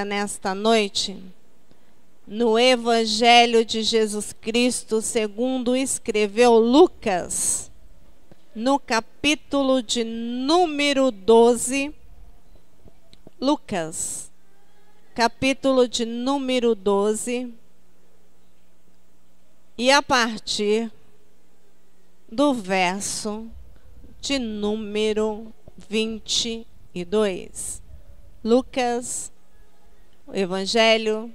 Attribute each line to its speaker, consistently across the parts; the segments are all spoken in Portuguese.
Speaker 1: nesta noite no Evangelho de Jesus Cristo segundo escreveu Lucas, no capítulo de número 12. Lucas, capítulo de número 12, e a partir do verso de número 22. Lucas, o Evangelho,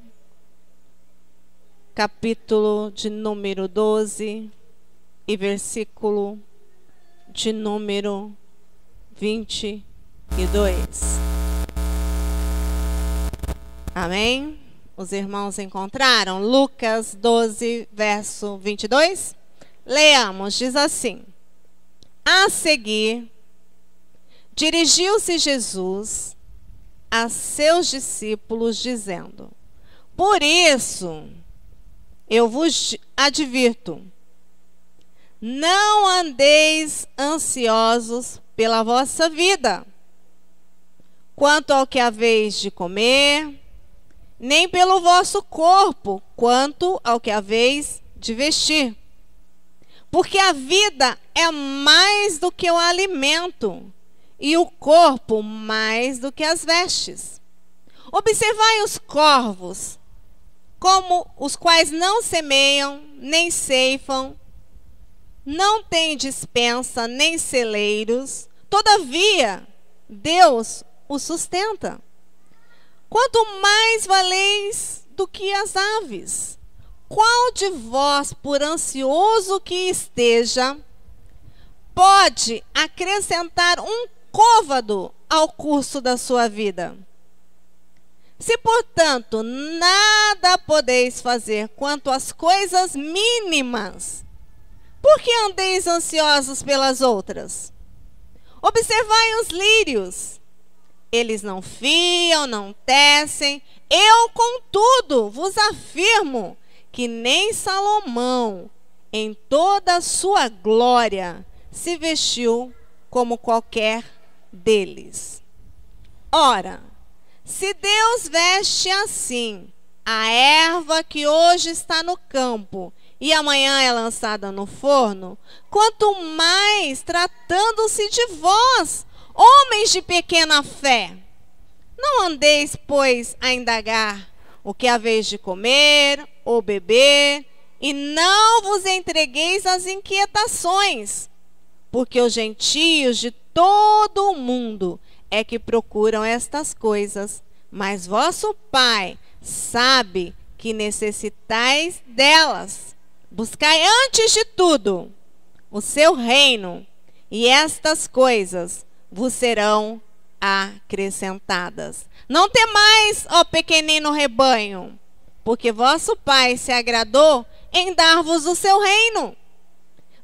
Speaker 1: capítulo de número 12 e versículo de número 22. Amém? Os irmãos encontraram? Lucas 12, verso 22? Leamos, diz assim: a seguir, dirigiu-se Jesus a seus discípulos, dizendo: por isso, eu vos advirto, não andeis ansiosos pela vossa vida, quanto ao que haveis de comer, nem pelo vosso corpo, quanto ao que haveis de vestir. Porque a vida é mais do que o alimento, e o corpo mais do que as vestes. Observai os corvos, como os quais não semeiam, nem ceifam, não têm despensa, nem celeiros, todavia Deus os sustenta. Quanto mais valeis do que as aves? Qual de vós, por ansioso que esteja, pode acrescentar um côvado ao curso da sua vida? Se, portanto, nada podeis fazer quanto às coisas mínimas, por que andeis ansiosos pelas outras? Observai os lírios. Eles não fiam, não tecem. Eu, contudo, vos afirmo que nem Salomão, em toda a sua glória, se vestiu como qualquer deles. Ora, se Deus veste assim a erva que hoje está no campo e amanhã é lançada no forno, quanto mais tratando-se de vós, homens de pequena fé. Não andeis, pois, a indagar o que haveis de comer ou beber, e não vos entregueis às inquietações, porque os gentios de todo o mundo é que procuram estas coisas, mas vosso Pai sabe que necessitais delas. Buscai antes de tudo o seu reino, e estas coisas vos serão acrescentadas. Não temais, ó pequenino rebanho, porque vosso Pai se agradou em dar-vos o seu reino.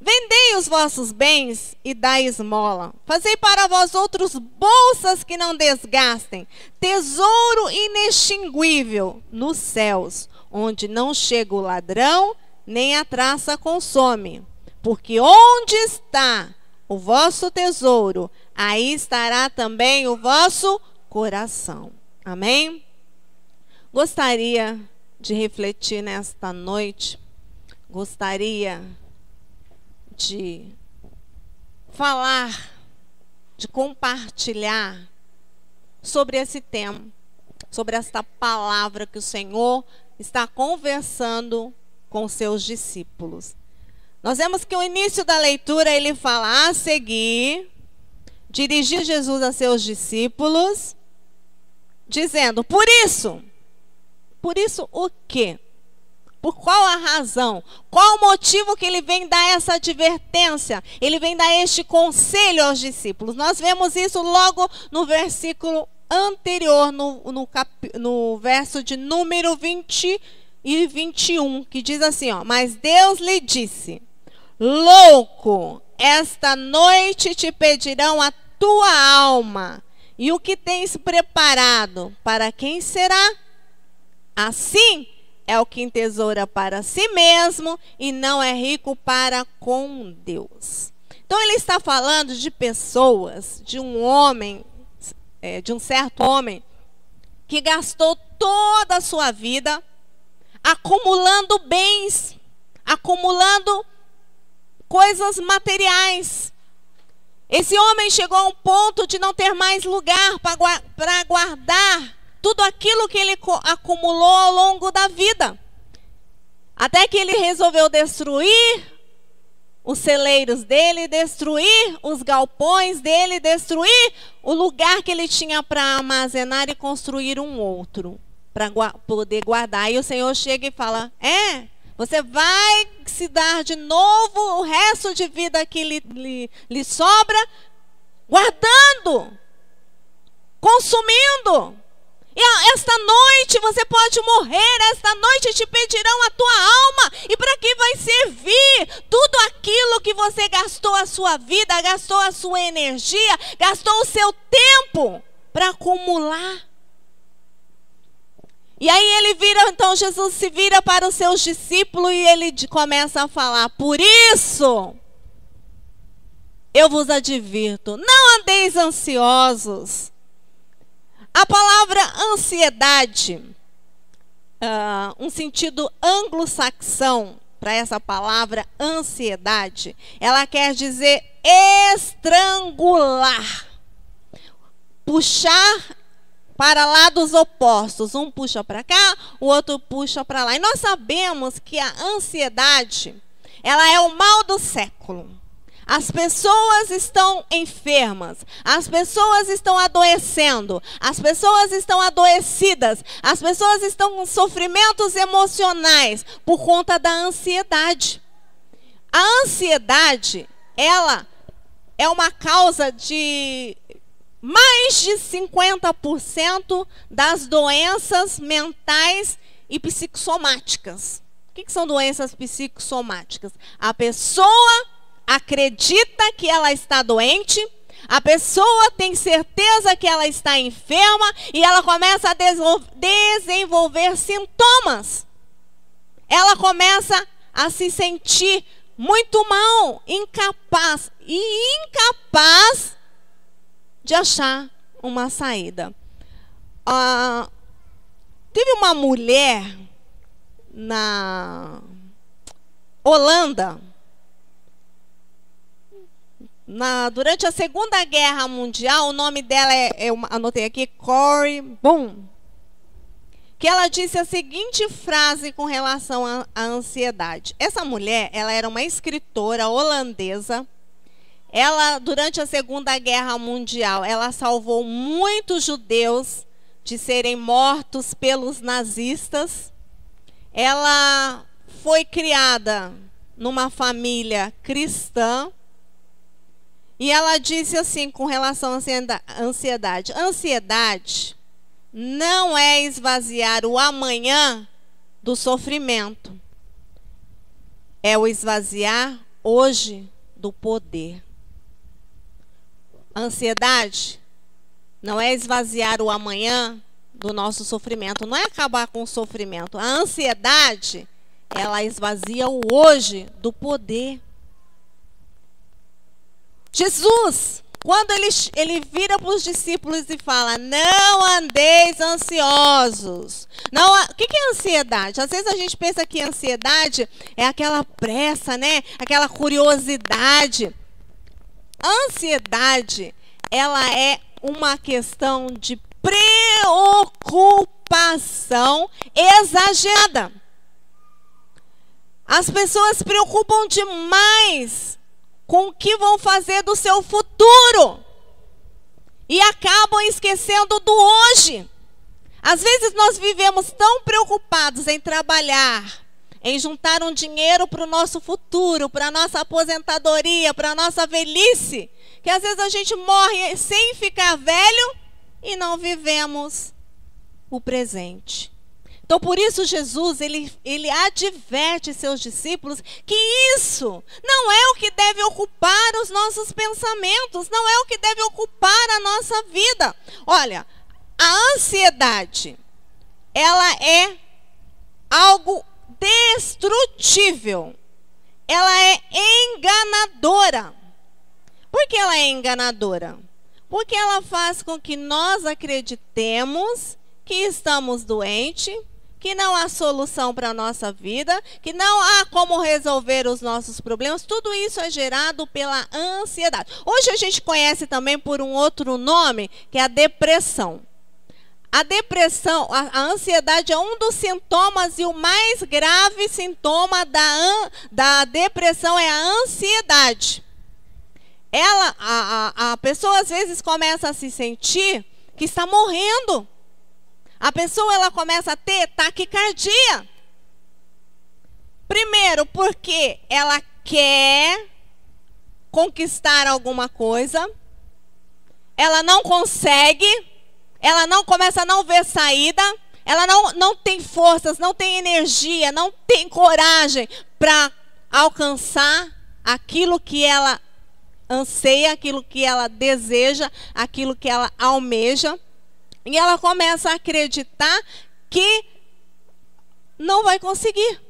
Speaker 1: Vendei os vossos bens e dai esmola. Fazei para vós outros bolsas que não desgastem, tesouro inextinguível nos céus, onde não chega o ladrão, nem a traça consome. Porque onde está o vosso tesouro, aí estará também o vosso coração. Amém? Gostaria de refletir nesta noite, gostaria de falar, de compartilhar sobre esse tema, sobre esta palavra que o Senhor está conversando com seus discípulos. Nós vemos que o início da leitura ele fala: a seguir, dirigiu Jesus a seus discípulos, dizendo: por isso o quê? Por qual a razão? Qual o motivo que ele vem dar essa advertência? Ele vem dar este conselho aos discípulos. Nós vemos isso logo no versículo anterior, no verso de número 20 e 21, que diz assim, ó: mas Deus lhe disse: louco, esta noite te pedirão a tua alma, e o que tens preparado, para quem será? Assim é o que entesoura para si mesmo e não é rico para com Deus. Então ele está falando de pessoas, de um homem, de um certo homem que gastou toda a sua vida, acumulando bens, acumulando coisas materiais. Esse homem chegou a um ponto de não ter mais lugar para guardar tudo aquilo que ele acumulou ao longo da vida. Até que ele resolveu destruir os celeiros dele, destruir os galpões dele, destruir o lugar que ele tinha para armazenar e construir um outro para poder guardar. E o Senhor chega e fala: você vai se dar de novo o resto de vida que lhe sobra, guardando, consumindo. E esta noite você pode morrer, esta noite te pedirão a tua alma. E para que vai servir tudo aquilo que você gastou a sua vida, gastou a sua energia, gastou o seu tempo para acumular? E aí então Jesus se vira para os seus discípulos e ele começa a falar: por isso eu vos advirto, não andeis ansiosos. A palavra ansiedade, um sentido anglo-saxão para essa palavra ansiedade, ela quer dizer estrangular, puxar para lados opostos. Um puxa para cá, o outro puxa para lá. E nós sabemos que a ansiedade, ela é o mal do século. As pessoas estão enfermas, as pessoas estão adoecendo, as pessoas estão adoecidas, as pessoas estão com sofrimentos emocionais por conta da ansiedade. A ansiedade, ela é uma causa de mais de 50% das doenças mentais e psicossomáticas. O que são doenças psicossomáticas? A pessoa acredita que ela está doente, a pessoa tem certeza que ela está enferma e ela começa a desenvolver sintomas. Ela começa a se sentir muito mal, incapaz de achar uma saída. Teve uma mulher na Holanda, durante a Segunda Guerra Mundial. O nome dela eu anotei aqui, Corrie Boom, que ela disse a seguinte frase com relação à ansiedade. Essa mulher, ela era uma escritora holandesa. Ela, durante a Segunda Guerra Mundial, ela salvou muitos judeus de serem mortos pelos nazistas. Ela foi criada numa família cristã. E ela disse assim com relação à ansiedade: ansiedade não é esvaziar o amanhã do sofrimento, é o esvaziar hoje do poder. A ansiedade não é esvaziar o amanhã do nosso sofrimento, não é acabar com o sofrimento. A ansiedade, ela esvazia o hoje do poder. Jesus, quando ele vira para os discípulos e fala: não andeis ansiosos. O que é ansiedade? Às vezes a gente pensa que ansiedade é aquela pressa, né? Aquela curiosidade. Ansiedade, ela é uma questão de preocupação exagerada. As pessoas se preocupam demais com o que vão fazer do seu futuro e acabam esquecendo do hoje. Às vezes nós vivemos tão preocupados em trabalhar, em juntar um dinheiro para o nosso futuro, para a nossa aposentadoria, para a nossa velhice, que às vezes a gente morre sem ficar velho e não vivemos o presente. Então, por isso, Jesus, ele adverte seus discípulos que isso não é o que deve ocupar os nossos pensamentos, não é o que deve ocupar a nossa vida. Olha, a ansiedade, ela é algo destrutível. Ela é enganadora. Por que ela é enganadora? Porque ela faz com que nós acreditemos que estamos doentes, que não há solução para a nossa vida, que não há como resolver os nossos problemas. Tudo isso é gerado pela ansiedade. Hoje a gente conhece também por um outro nome, que é a depressão. A depressão, a ansiedade é um dos sintomas, e o mais grave sintoma da depressão é a ansiedade. A pessoa às vezes começa a se sentir que está morrendo. A pessoa ela começa a ter taquicardia. Primeiro, porque ela quer conquistar alguma coisa, ela não consegue, ela não começa a não ver saída, ela não tem forças, não tem energia, não tem coragem para alcançar aquilo que ela anseia, aquilo que ela deseja, aquilo que ela almeja. E ela começa a acreditar que não vai conseguir.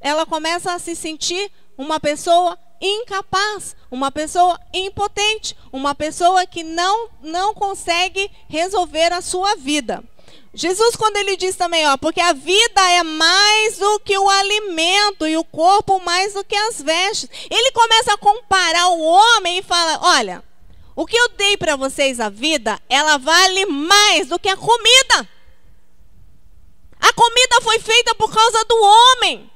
Speaker 1: Ela começa a se sentir uma pessoa incapaz, uma pessoa impotente, uma pessoa que não consegue resolver a sua vida. Jesus, quando ele diz também, porque a vida é mais do que o alimento e o corpo mais do que as vestes. Ele começa a comparar o homem e fala, olha, o que eu dei para vocês, a vida, ela vale mais do que a comida. A comida foi feita por causa do homem.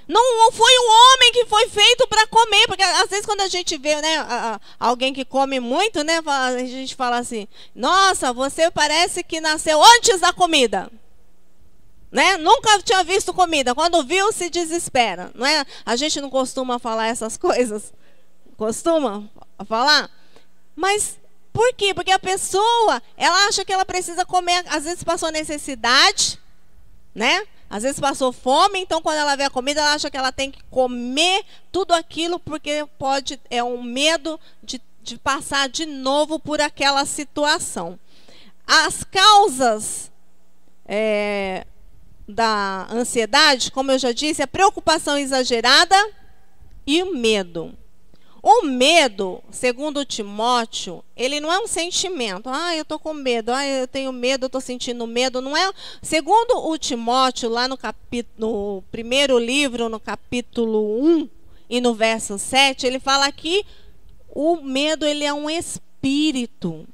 Speaker 1: Não foi o homem que foi feito para comer. Porque às vezes quando a gente vê, né, alguém que come muito, né, a gente fala assim, nossa, você parece que nasceu antes da comida. Né? Nunca tinha visto comida. Quando viu, se desespera. Não é? A gente não costuma falar essas coisas. Costuma falar? Mas por quê? Porque a pessoa, ela acha que ela precisa comer, às vezes passou necessidade, né? Às vezes passou fome, então quando ela vê a comida, ela acha que ela tem que comer tudo aquilo, porque é um medo de passar de novo por aquela situação. As causas da ansiedade, como eu já disse, é a preocupação exagerada e o medo. O medo, segundo Timóteo, ele não é um sentimento. Eu estou com medo. Eu tenho medo, eu estou sentindo medo. Não é. Segundo o Timóteo, lá no primeiro livro, no capítulo 1 e no verso 7, ele fala que o medo ele é um espírito.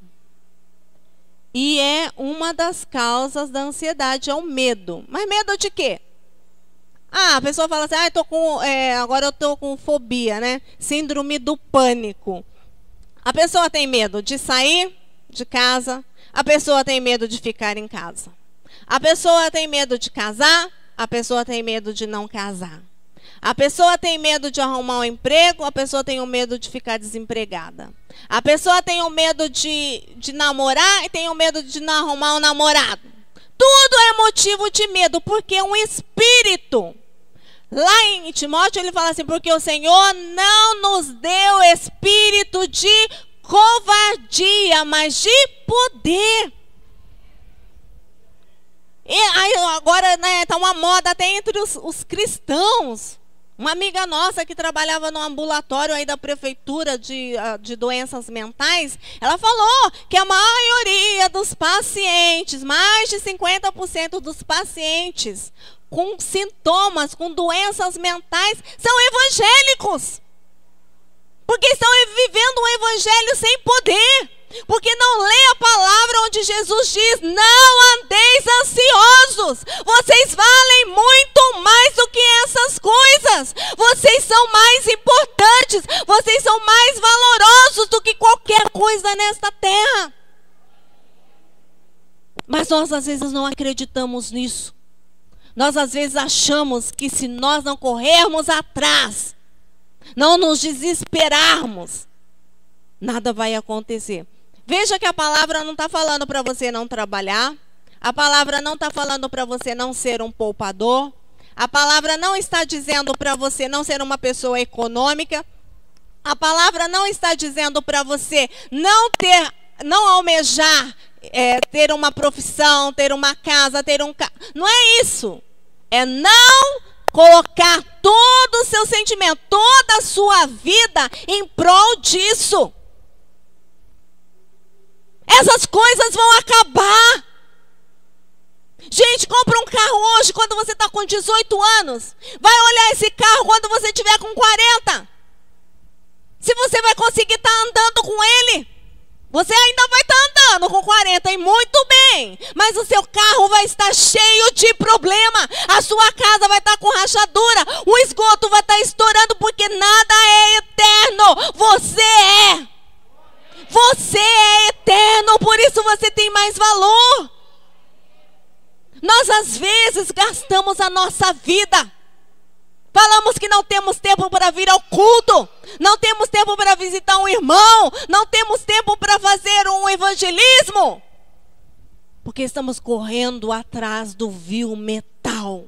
Speaker 1: E é uma das causas da ansiedade, é o medo. Mas medo de quê? A pessoa fala assim, agora eu estou com fobia, né? Síndrome do pânico. A pessoa tem medo de sair de casa, a pessoa tem medo de ficar em casa. A pessoa tem medo de casar, a pessoa tem medo de não casar. A pessoa tem medo de arrumar um emprego, a pessoa tem o medo de ficar desempregada. A pessoa tem o medo de namorar e tem o medo de não arrumar um namorado. Tudo é motivo de medo, porque é um espírito. Lá em Timóteo ele fala assim, porque o Senhor não nos deu espírito de covardia, mas de poder. E aí agora, né, tá uma moda até entre os cristãos. Uma amiga nossa que trabalhava no ambulatório aí da prefeitura de doenças mentais, ela falou que a maioria dos pacientes, mais de 50% dos pacientes com sintomas, com doenças mentais, são evangélicos. Porque estão vivendo um evangelho sem poder. Porque não lê a palavra onde Jesus diz, não andeis ansiosos. Vocês valem muito mais do que essas coisas. Vocês são mais importantes. Vocês são mais valorosos do que qualquer coisa nesta terra. Mas nós às vezes não acreditamos nisso. Nós às vezes achamos que se nós não corrermos atrás, não nos desesperarmos, nada vai acontecer. Veja que a palavra não está falando para você não trabalhar. A palavra não está falando para você não ser um poupador. A palavra não está dizendo para você não ser uma pessoa econômica. A palavra não está dizendo para você não almejar ter uma profissão, ter uma casa, ter um carro. Não é isso. É não colocar todo o seu sentimento, toda a sua vida em prol disso. Essas coisas vão acabar. Gente, compra um carro hoje quando você está com 18 anos. Vai olhar esse carro quando você tiver com 40. Se você vai conseguir estar andando com ele. Você ainda vai estar andando com 40 e muito bem. Mas o seu carro vai estar cheio de problema. A sua casa vai estar com rachadura. O esgoto vai estar estourando porque nada é eterno. Você é. Você é eterno, por isso você tem mais valor. Nós às vezes gastamos a nossa vida. Falamos que não temos tempo para vir ao culto. Não temos tempo para visitar um irmão. Não temos tempo para fazer um evangelismo. Porque estamos correndo atrás do vil metal.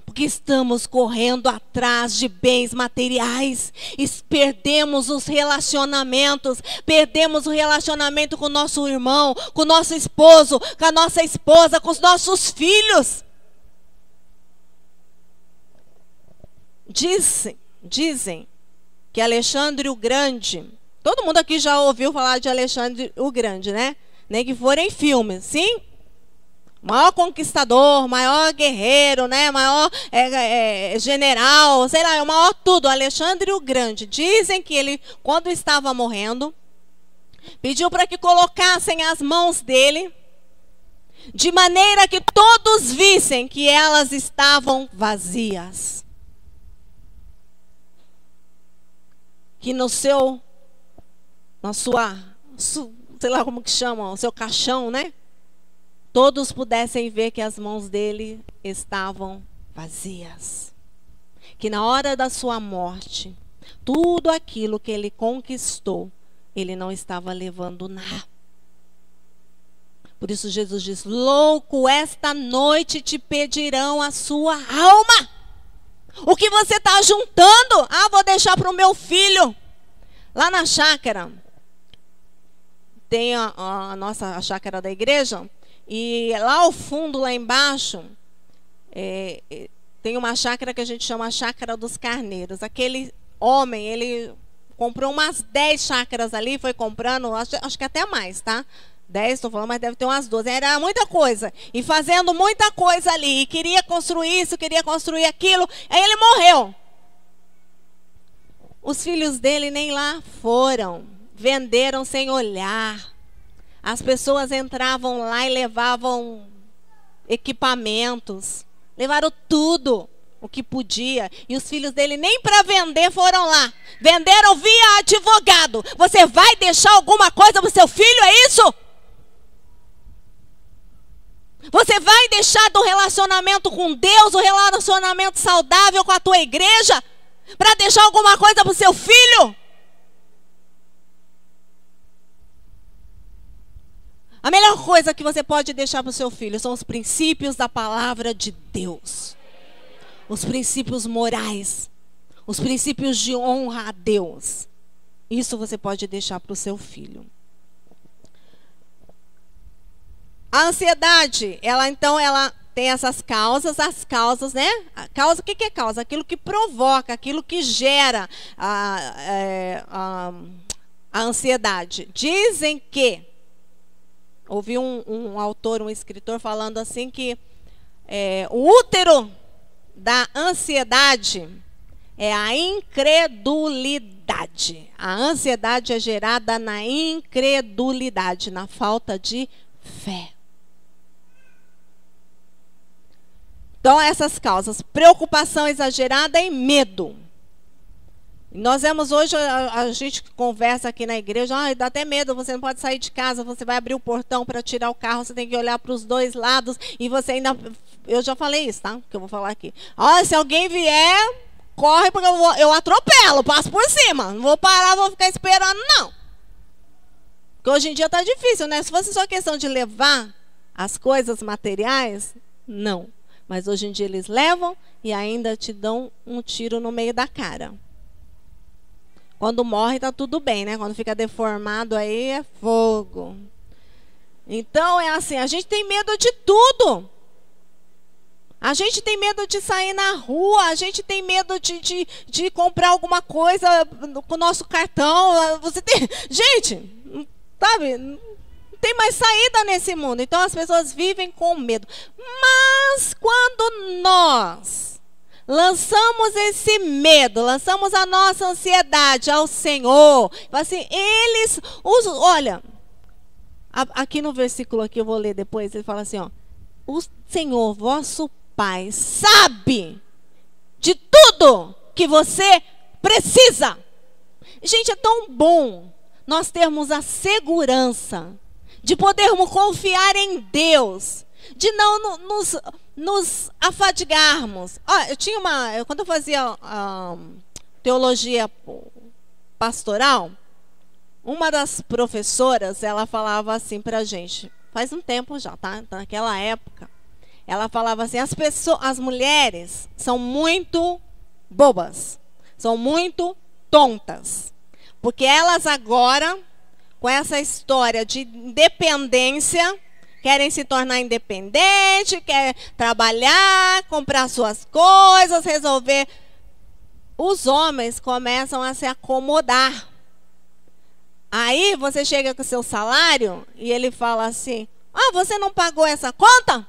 Speaker 1: Porque estamos correndo atrás de bens materiais. E perdemos os relacionamentos. Perdemos o relacionamento com o nosso irmão, com o nosso esposo, com a nossa esposa, com os nossos filhos. Dizem que Alexandre o Grande, todo mundo aqui já ouviu falar de Alexandre o Grande, né? Nem que for em filmes, sim? Maior conquistador, maior guerreiro, né? Maior general, sei lá, é o maior tudo, Alexandre o Grande. Dizem que ele, quando estava morrendo, pediu para que colocassem as mãos dele, de maneira que todos vissem que elas estavam vazias. Que na sua, sei lá como que chama, o seu caixão, né? Todos pudessem ver que as mãos dele estavam vazias. Que na hora da sua morte, tudo aquilo que ele conquistou, ele não estava levando nada. Por isso Jesus diz: louco, esta noite te pedirão a sua alma. O que você está juntando? Ah, vou deixar para o meu filho. Lá na chácara, tem a nossa chácara da igreja. E lá ao fundo, lá embaixo, tem uma chácara que a gente chama a Chácara dos Carneiros. Aquele homem, ele comprou umas 10 chácaras ali, foi comprando, acho que até mais, tá? 10, estou falando, mas deve ter umas 12. Era muita coisa. E fazendo muita coisa ali. E queria construir isso, queria construir aquilo. Aí ele morreu. Os filhos dele nem lá foram. Venderam sem olhar. As pessoas entravam lá e levavam equipamentos. Levaram tudo o que podia. E os filhos dele nem para vender foram lá. Venderam via advogado. Você vai deixar alguma coisa para o seu filho, é isso? Você vai deixar do relacionamento com Deus, o relacionamento saudável com a tua igreja, para deixar alguma coisa para o seu filho? A melhor coisa que você pode deixar para o seu filho são os princípios da palavra de Deus. Os princípios morais. Os princípios de honra a Deus. Isso você pode deixar para o seu filho. A ansiedade, ela tem essas causas, as causas, né? A causa, o que é causa? Aquilo que provoca, aquilo que gera a ansiedade. Dizem que, ouvi um autor, um escritor falando assim que o útero da ansiedade é a incredulidade. A ansiedade é gerada na incredulidade, na falta de fé. Então, essas causas: preocupação exagerada e medo. Nós vemos hoje, a gente conversa aqui na igreja, dá até medo, você não pode sair de casa, você vai abrir o portão para tirar o carro, você tem que olhar para os dois lados, e você ainda, eu já falei isso, tá? Que eu vou falar aqui. Se alguém vier, corre, porque eu atropelo, passo por cima, não vou parar, vou ficar esperando, não. Porque hoje em dia está difícil, né? Se fosse só questão de levar as coisas materiais, não. Mas hoje em dia eles levam e ainda te dão um tiro no meio da cara. Quando morre está tudo bem, né? Quando fica deformado aí é fogo. Então é assim, a gente tem medo de tudo. A gente tem medo de sair na rua, a gente tem medo de comprar alguma coisa com o nosso cartão. Você tem... Gente, sabe? Não tem mais saída nesse mundo. Então as pessoas vivem com medo. Mas quando nós lançamos esse medo, lançamos a nossa ansiedade ao Senhor, assim, olha, aqui no versículo aqui eu vou ler depois, ele fala assim, ó, o Senhor, vosso Pai, sabe de tudo que você precisa. Gente, é tão bom nós termos a segurança de podermos confiar em Deus, de não nos afadigarmos. Quando eu fazia teologia pastoral, uma das professoras, ela falava assim pra gente, faz um tempo já, tá? Naquela época, ela falava assim, as mulheres são muito bobas, são muito tontas, porque elas agora, com essa história de independência, querem se tornar independente, querem trabalhar, comprar suas coisas, resolver. Os homens começam a se acomodar. Aí você chega com o seu salário e ele fala assim, você não pagou essa conta?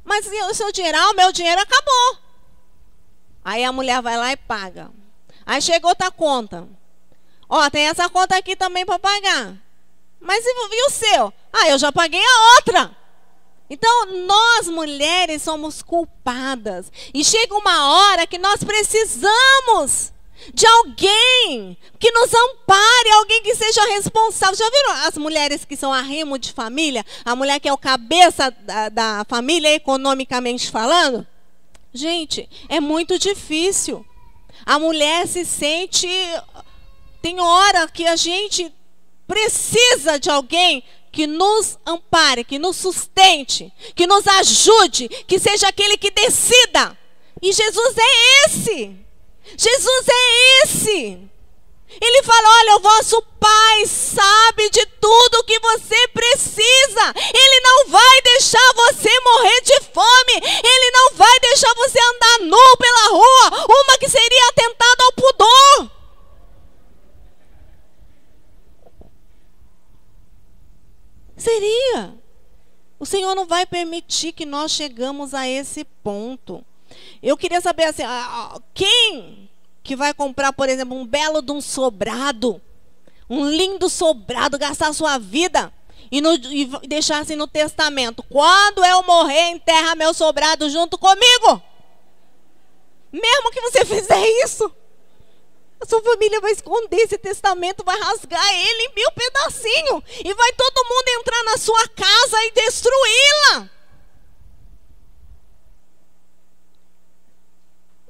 Speaker 1: Mas o seu dinheiro, o meu dinheiro acabou. Aí a mulher vai lá e paga. Aí chegou outra conta. Tem essa conta aqui também para pagar. Mas e o seu? Eu já paguei a outra. Então, nós mulheres somos culpadas. E chega uma hora que nós precisamos de alguém que nos ampare, alguém que seja responsável. Já viram as mulheres que são arrimo de família? A mulher que é o cabeça da família, economicamente falando? Gente, é muito difícil. A mulher se sente... Tem hora que a gente precisa de alguém que nos ampare, que nos sustente, que nos ajude, que seja aquele que decida. E Jesus é esse. Jesus é esse. Ele fala, olha, o vosso Pai sabe de tudo que você precisa. Ele não vai deixar você morrer de fome. Ele não vai deixar você andar nu pela rua, uma que seria atentado ao pudor. Seria. O Senhor não vai permitir que nós chegamos a esse ponto. Eu queria saber assim, quem que vai comprar, por exemplo, um belo de um sobrado, um lindo sobrado, gastar sua vida e deixar assim no testamento, quando eu morrer, enterra meu sobrado junto comigo. Mesmo que você fizer isso, a sua família vai esconder esse testamento, vai rasgar ele em 1000 pedacinhos. E vai todo mundo entrar na sua casa e destruí-la.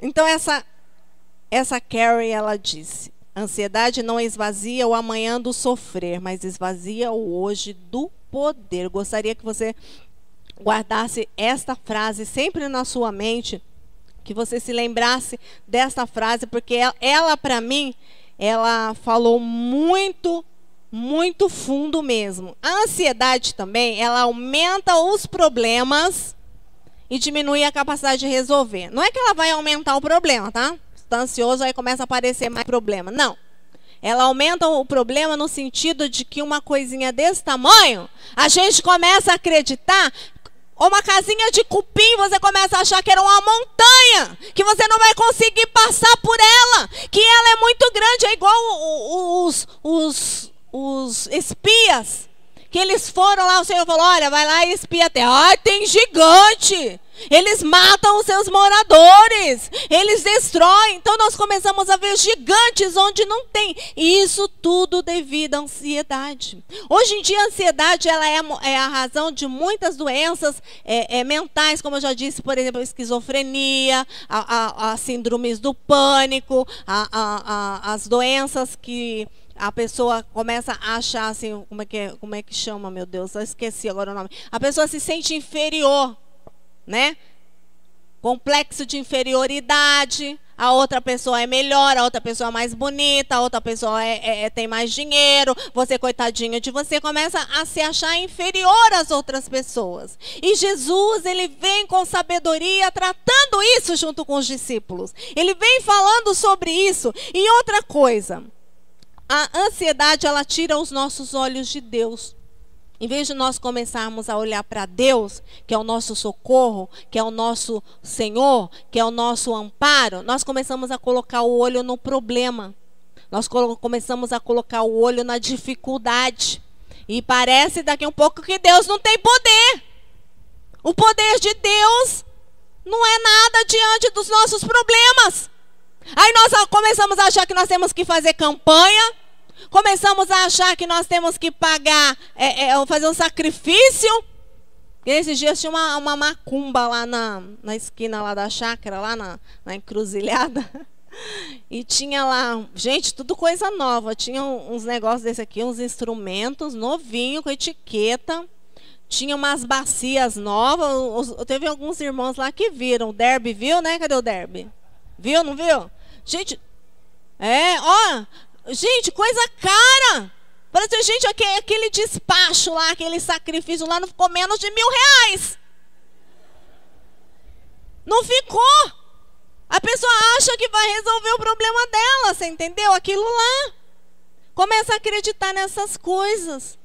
Speaker 1: Então essa Carrie, ela disse, a ansiedade não esvazia o amanhã do sofrer, mas esvazia o hoje do poder. Gostaria que você guardasse esta frase sempre na sua mente, que você se lembrasse dessa frase, porque ela para mim, ela falou muito, muito fundo mesmo. A ansiedade também, ela aumenta os problemas e diminui a capacidade de resolver. Não é que ela vai aumentar o problema, tá? Está ansioso, aí começa a aparecer mais problema. Não. Ela aumenta o problema no sentido de que uma coisinha desse tamanho, a gente começa a acreditar. Uma casinha de cupim, você começa a achar que era uma montanha, que você não vai conseguir passar por ela, que ela é muito grande, é igual os espias, que eles foram lá, o Senhor falou, olha, vai lá e espia até. Tem gigante, eles matam os seus moradores, eles destroem. Então nós começamos a ver gigantes onde não tem. E isso tudo devido à ansiedade. Hoje em dia a ansiedade, ela é a razão de muitas doenças mentais, como eu já disse, por exemplo, a esquizofrenia, as síndromes do pânico, as doenças que a pessoa começa a achar assim, como é que chama, meu Deus, eu esqueci agora o nome. A pessoa se sente inferior, né? Complexo de inferioridade. A outra pessoa é melhor, a outra pessoa é mais bonita, a outra pessoa tem mais dinheiro. Você, coitadinho de você, começa a se achar inferior às outras pessoas. E Jesus, ele vem com sabedoria tratando isso junto com os discípulos. Ele vem falando sobre isso. E outra coisa, A ansiedade, ela tira os nossos olhos de Deus. Em vez de nós começarmos a olhar para Deus, que é o nosso socorro, que é o nosso Senhor, que é o nosso amparo, nós começamos a colocar o olho no problema. Nós começamos a colocar o olho na dificuldade. E parece daqui um pouco que Deus não tem poder. O poder de Deus não é nada diante dos nossos problemas. Aí nós começamos a achar que nós temos que fazer campanha. Começamos a achar que nós temos que pagar, fazer um sacrifício. E esses dias tinha uma macumba lá na esquina lá da chácara, lá na encruzilhada. E tinha lá, gente, tudo coisa nova. Tinha uns negócios desse aqui, uns instrumentos novinhos, com etiqueta. Tinha umas bacias novas. Teve alguns irmãos lá que viram. O Derby viu, né? Cadê o Derby? Viu, não viu? Gente, gente, coisa cara. Parece, gente, aquele despacho lá, aquele sacrifício lá, não ficou menos de R$1.000. Não ficou. A pessoa acha que vai resolver o problema dela, você entendeu? Aquilo lá. Começa a acreditar nessas coisas.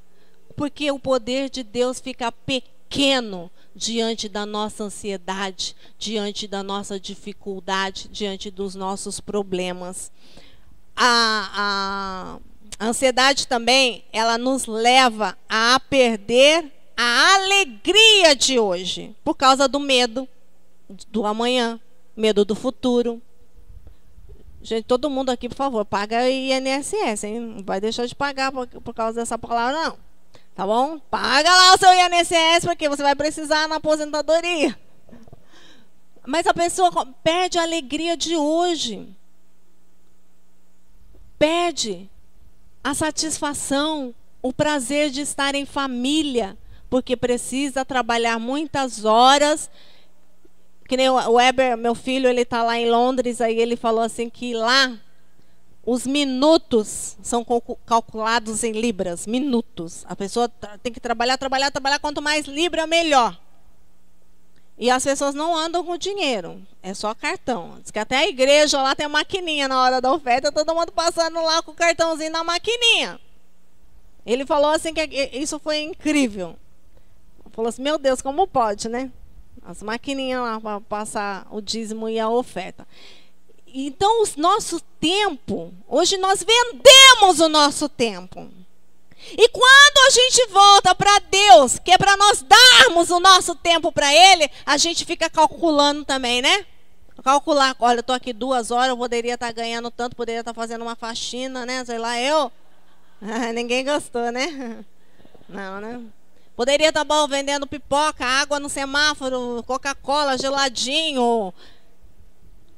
Speaker 1: Porque o poder de Deus fica pequeno diante da nossa ansiedade, diante da nossa dificuldade, diante dos nossos problemas. A ansiedade também, ela nos leva a perder a alegria de hoje, por causa do medo do amanhã, medo do futuro. Gente, todo mundo aqui, por favor, paga INSS, hein? Não vai deixar de pagar por causa dessa palavra, não. Tá bom? Paga lá o seu INSS, porque você vai precisar na aposentadoria. Mas a pessoa perde a alegria de hoje. Perde a satisfação, o prazer de estar em família, porque precisa trabalhar muitas horas. Que nem o Weber, meu filho, ele está lá em Londres, aí ele falou assim que lá os minutos são calculados em libras, minutos. A pessoa tem que trabalhar, quanto mais libra, melhor. E as pessoas não andam com dinheiro, é só cartão. Diz que até a igreja lá tem a maquininha na hora da oferta, todo mundo passando lá com o cartãozinho na maquininha. Ele falou assim que isso foi incrível. Ele falou assim, meu Deus, como pode, né? As maquininhas lá para passar o dízimo e a oferta. Então, o nosso tempo, hoje nós vendemos o nosso tempo. E quando a gente volta para Deus, que é para nós darmos o nosso tempo para Ele, a gente fica calculando também, né? Calcular, olha, eu estou aqui 2 horas, eu poderia estar ganhando tanto, poderia estar fazendo uma faxina, né? Sei lá, ninguém gostou, né? Não, né? Poderia estar bom vendendo pipoca, água no semáforo, Coca-Cola, geladinho.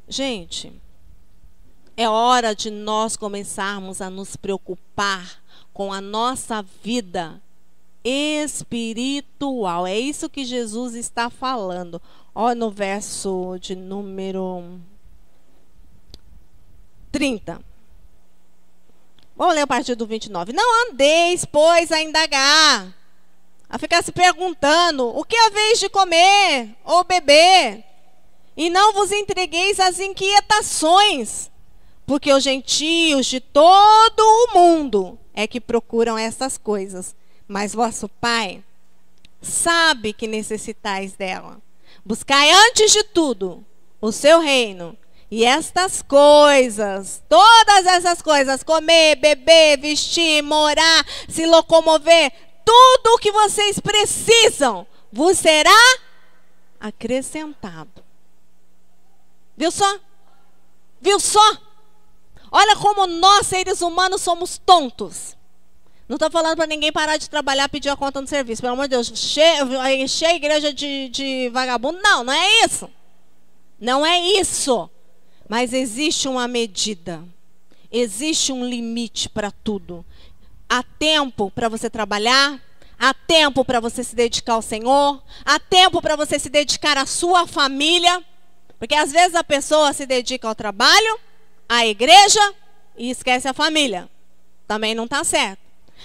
Speaker 1: Gente, é hora de nós começarmos a nos preocupar com a nossa vida espiritual. É isso que Jesus está falando. Olha no verso de número 30. Vamos ler a partir do 29. Não andeis, pois, a indagar, a ficar se perguntando, o que haveis de comer ou beber? E não vos entregueis às inquietações, porque os gentios de todo o mundo é que procuram essas coisas. Mas vosso Pai sabe que necessitais dela. Buscai antes de tudo o seu reino. E estas coisas, todas essas coisas, comer, beber, vestir, morar, se locomover, tudo o que vocês precisam, vos será acrescentado. Viu só? Viu só? Olha como nós, seres humanos, somos tontos. Não estou falando para ninguém parar de trabalhar, pedir a conta no serviço. Pelo amor de Deus, encher a igreja de vagabundo. Não, não é isso. Não é isso. Mas existe uma medida. Existe um limite para tudo. Há tempo para você trabalhar. Há tempo para você se dedicar ao Senhor. Há tempo para você se dedicar à sua família. Porque às vezes a pessoa se dedica ao trabalho, à igreja e esquece a família. Também não está certo.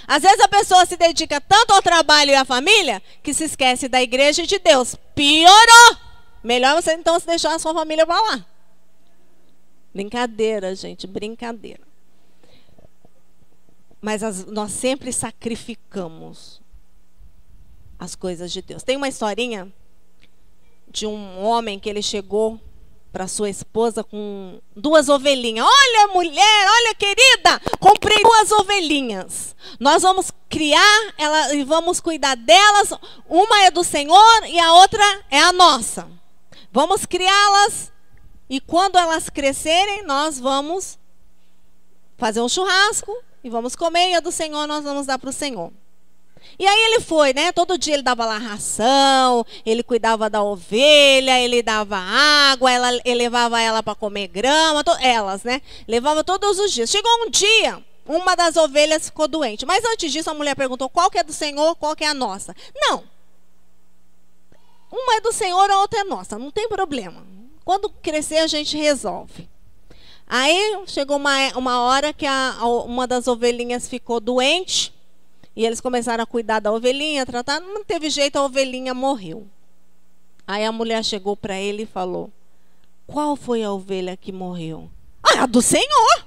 Speaker 1: Às vezes a pessoa se dedica tanto ao trabalho e à família que se esquece da igreja e de Deus. Piorou! Melhor você então se deixar a sua família para lá. Brincadeira, gente, brincadeira. Mas nós sempre sacrificamos as coisas de Deus. Tem uma historinha de um homem que ele chegou para sua esposa com 2 ovelhinhas. Olha, mulher, olha, querida, comprei 2 ovelhinhas. Nós vamos criar elas e vamos cuidar delas. Uma é do Senhor e a outra é a nossa. Vamos criá-las e quando elas crescerem, nós vamos fazer um churrasco e vamos comer, e a do Senhor nós vamos dar para o Senhor. E aí ele foi, né? Todo dia ele dava lá ração, ele cuidava da ovelha, ele dava água, ele levava ela para comer grama, elas, né? Levava todos os dias. Chegou um dia, uma das ovelhas ficou doente. Mas antes disso a mulher perguntou qual que é do Senhor, qual que é a nossa. Não. Uma é do Senhor, a outra é nossa, não tem problema. Quando crescer a gente resolve. Aí chegou uma hora que uma das ovelhinhas ficou doente. E eles começaram a cuidar da ovelhinha, tratar, não teve jeito, a ovelhinha morreu. Aí a mulher chegou para ele e falou: qual foi a ovelha que morreu? Ah, a do Senhor!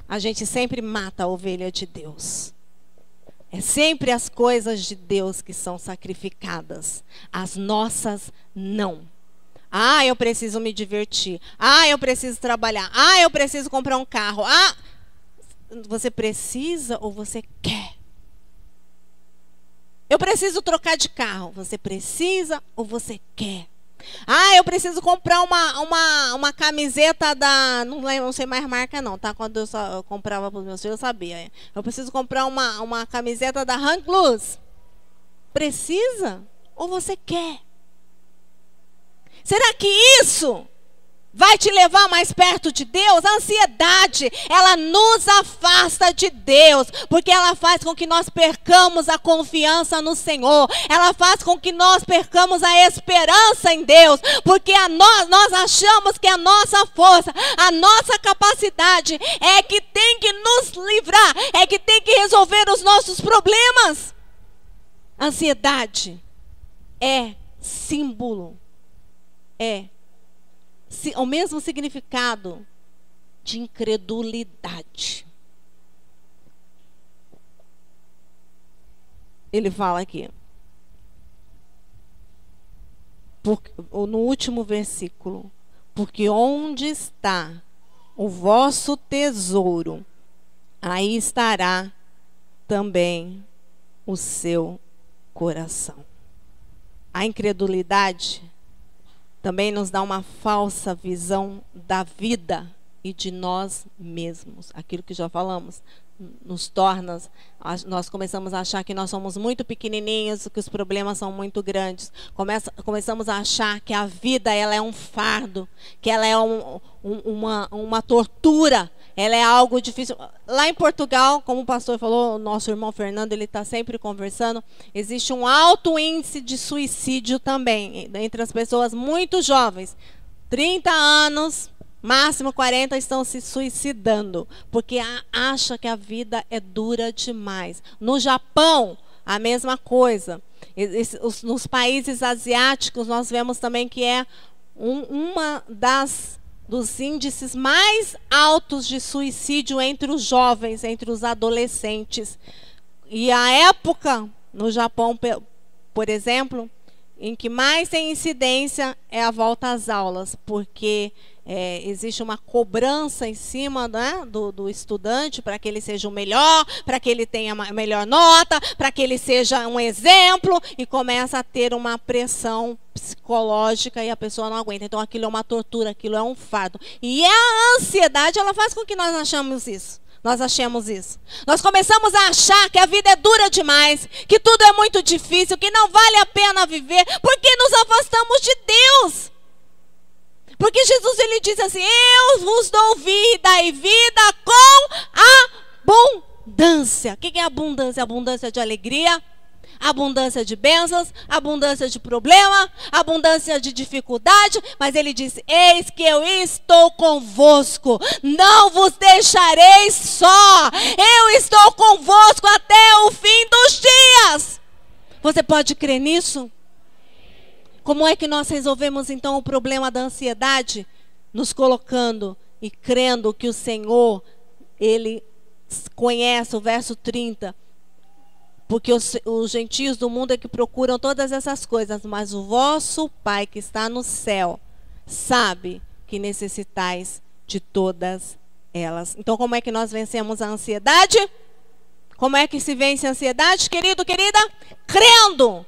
Speaker 1: A gente sempre mata a ovelha de Deus. É sempre as coisas de Deus que são sacrificadas. As nossas, não. Ah, eu preciso me divertir. Ah, eu preciso trabalhar. Ah, eu preciso comprar um carro. Ah... Você precisa ou você quer? Eu preciso trocar de carro. Você precisa ou você quer? Ah, eu preciso comprar uma camiseta da... Não sei mais marca não, tá? Quando eu comprava para os meus filhos, eu sabia. Eu preciso comprar uma camiseta da Hang Loose. Precisa ou você quer? Será que isso vai te levar mais perto de Deus? A ansiedade, ela nos afasta de Deus, porque ela faz com que nós percamos a confiança no Senhor, ela faz com que nós percamos a esperança em Deus, porque nós achamos que a nossa força, a nossa capacidade é que tem que nos livrar, é que tem que resolver os nossos problemas. Ansiedade é símbolo, o mesmo significado de incredulidade. Ele fala aqui, no último versículo: porque onde está o vosso tesouro, aí estará também o seu coração. A incredulidade também nos dá uma falsa visão da vida e de nós mesmos. Aquilo que já falamos, nos torna, nós começamos a achar que nós somos muito pequenininhos, que os problemas são muito grandes. Começamos a achar que a vida, ela é um fardo, que ela é uma tortura, ela é algo difícil. Lá em Portugal, como o pastor falou, o nosso irmão Fernando, ele está sempre conversando, existe um alto índice de suicídio também, entre as pessoas muito jovens. 30 anos, máximo 40, estão se suicidando, porque acha que a vida é dura demais. No Japão, a mesma coisa. Nos países asiáticos, nós vemos também que é uma dos índices mais altos de suicídio entre os jovens, entre os adolescentes. E a época, no Japão, por exemplo, em que mais tem incidência é a volta às aulas, porque existe uma cobrança em cima, né, do estudante para que ele seja o melhor, para que ele tenha a melhor nota, para que ele seja um exemplo, e começa a ter uma pressão psicológica e a pessoa não aguenta. Então aquilo é uma tortura, aquilo é um fardo. E a ansiedade, ela faz com que nós achemos isso. Nós começamos a achar que a vida é dura demais, que tudo é muito difícil, que não vale a pena viver, porque nos afastamos de Deus. Porque Jesus, ele diz assim: eu vos dou vida e vida com abundância. O que é abundância? Abundância de alegria, abundância de bênçãos, abundância de problema, abundância de dificuldade. Mas ele diz: eis que eu estou convosco, não vos deixarei só, eu estou convosco até o fim dos dias. Você pode crer nisso? Como é que nós resolvemos então o problema da ansiedade? Nos colocando e crendo que o Senhor, Ele conhece o verso 30, porque os gentios do mundo é que procuram todas essas coisas, mas o vosso Pai que está no céu sabe que necessitais de todas elas. Então, como é que nós vencemos a ansiedade? Como é que se vence a ansiedade, querido, querida? Crendo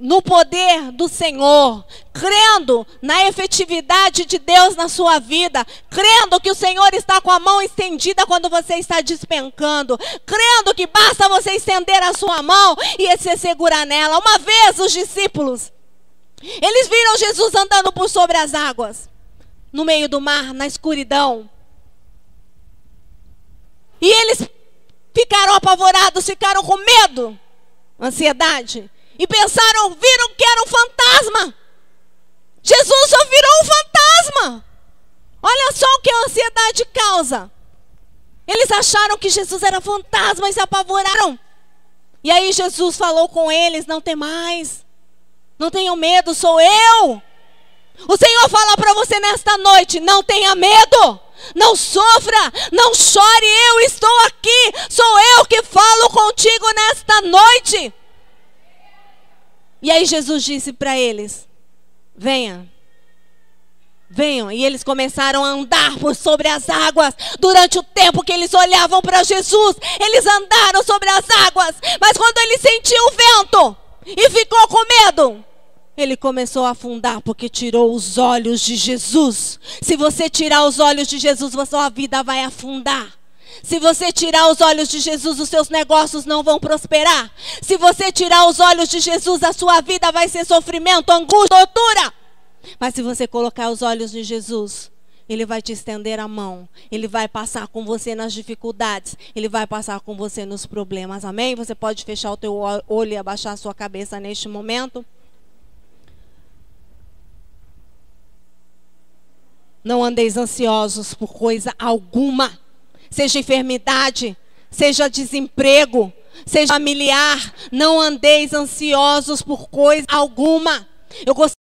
Speaker 1: no poder do Senhor, crendo na efetividade de Deus na sua vida, crendo que o Senhor está com a mão estendida quando você está despencando, crendo que basta você estender a sua mão e se segurar nela. Uma vez os discípulos, eles viram Jesus andando por sobre as águas, no meio do mar, na escuridão, e eles ficaram apavorados, ficaram com medo, ansiedade, e pensaram, viram que era um fantasma. Jesus só virou um fantasma. Olha só o que a ansiedade causa. Eles acharam que Jesus era fantasma e se apavoraram. E aí Jesus falou com eles, não temais, não tenham medo, sou eu. O Senhor fala para você nesta noite, não tenha medo. Não sofra, não chore, eu estou aqui, sou eu que falo contigo nesta noite. E aí Jesus disse para eles, venham. E eles começaram a andar por sobre as águas. Durante o tempo que eles olhavam para Jesus, eles andaram sobre as águas. Mas quando ele sentiu o vento e ficou com medo, ele começou a afundar, porque tirou os olhos de Jesus. Se você tirar os olhos de Jesus, a sua vida vai afundar. Se você tirar os olhos de Jesus, os seus negócios não vão prosperar. Se você tirar os olhos de Jesus, a sua vida vai ser sofrimento, angústia, tortura. Mas se você colocar os olhos de Jesus, Ele vai te estender a mão. Ele vai passar com você nas dificuldades. Ele vai passar com você nos problemas. Amém? Você pode fechar o teu olho e abaixar a sua cabeça neste momento. Não andeis ansiosos por coisa alguma. Seja enfermidade, seja desemprego, seja familiar. Não andeis ansiosos por coisa alguma. Eu gostaria